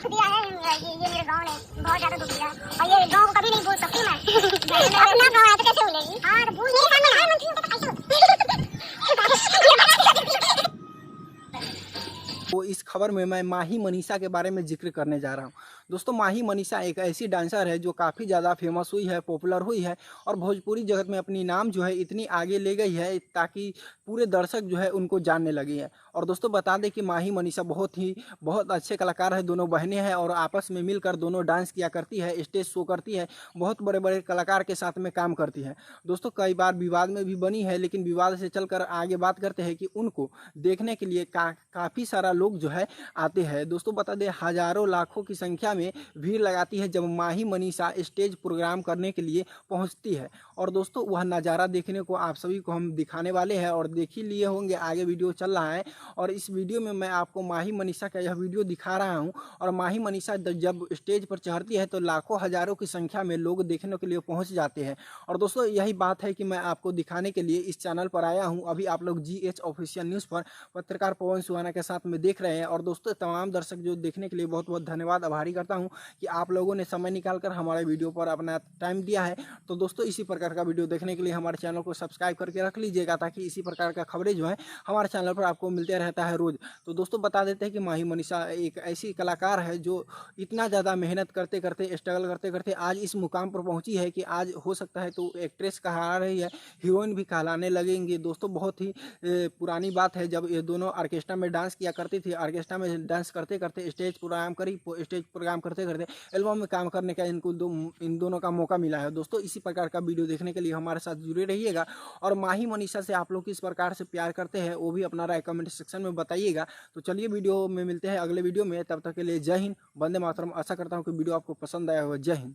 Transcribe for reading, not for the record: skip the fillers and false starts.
दिया है ये मेरे गाँव ने बहुत ज्यादा दुख दिया और ये गाँव को कभी नहीं भूल सकती मैं। अपना गाँव है तो कैसे भूलेगी? हाँ तो भूल मेरे सामने प्रधानमंत्री होता तो कैसे तो इस खबर में मैं माही मनीषा के बारे में जिक्र करने जा रहा हूँ। दोस्तों, माही मनीषा एक ऐसी डांसर है जो काफ़ी ज़्यादा फेमस हुई है, पॉपुलर हुई है और भोजपुरी जगत में अपनी नाम जो है इतनी आगे ले गई है ताकि पूरे दर्शक जो है उनको जानने लगी है। और दोस्तों, बता दें कि माही मनीषा बहुत अच्छे कलाकार है, दोनों बहनें हैं और आपस में मिलकर दोनों डांस किया करती है, स्टेज शो करती है, बहुत बड़े बड़े कलाकार के साथ में काम करती है। दोस्तों, कई बार विवाद में भी बनी है, लेकिन विवाद से चलकर आगे बात करते हैं कि उनको देखने के लिए काफ़ी सारा लोग जो है आते हैं। दोस्तों, बता दें हजारों लाखों की संख्या में भीड़ लगाती है जब माही मनीषा स्टेज प्रोग्राम करने के लिए पहुंचती है। और दोस्तों, वह नज़ारा देखने को आप सभी को हम दिखाने वाले हैं और देख ही लिए होंगे, आगे वीडियो चल रहा है और इस वीडियो में मैं आपको माही मनीषा का यह वीडियो दिखा रहा हूं। और माही मनीषा जब स्टेज पर चढ़ती है तो लाखों हजारों की संख्या में लोग देखने के लिए पहुँच जाते हैं। और दोस्तों, यही बात है कि मैं आपको दिखाने के लिए इस चैनल पर आया हूँ। अभी आप लोग GH ऑफिशियल न्यूज़ पर पत्रकार पवन सुहाना के साथ में देख रहे हैं। और दोस्तों, तमाम दर्शक जो देखने के लिए बहुत बहुत धन्यवाद, आभारी करता हूं कि आप लोगों ने समय निकालकर हमारे वीडियो पर अपना टाइम दिया है। तो दोस्तों, इसी प्रकार का वीडियो देखने के लिए हमारे चैनल को सब्सक्राइब करके रख लीजिएगा ताकि इसी प्रकार का खबरें जो है हमारे चैनल पर आपको मिलते रहता है रोज़। तो दोस्तों, बता देते हैं कि माही मनीषा एक ऐसी कलाकार है जो इतना ज़्यादा मेहनत करते करते, स्ट्रगल करते करते आज इस मुकाम पर पहुँची है कि आज हो सकता है तो एक्ट्रेस कहा रही है, हीरोइन भी कहलाने लगेंगी। दोस्तों, बहुत ही पुरानी बात है जब ये दोनों ऑर्केस्ट्रा में डांस किया करती थी। ऑर्केस्ट्रा में डांस करते करते स्टेज प्रोग्राम करते करते एल्बम में काम करने का इन दोनों का मौका मिला है। दोस्तों, इसी प्रकार का वीडियो देखने के लिए हमारे साथ जुड़े रहिएगा और माही मनीषा से आप लोग किस प्रकार से प्यार करते हैं वो भी अपना राय कमेंट सेक्शन में बताइएगा। तो चलिए, वीडियो में मिलते हैं अगले वीडियो में, तब तक के लिए जय हिंद, वंदे मातरम। आशा करता हूँ कि वीडियो आपको पसंद आया होगा। जय हिंद।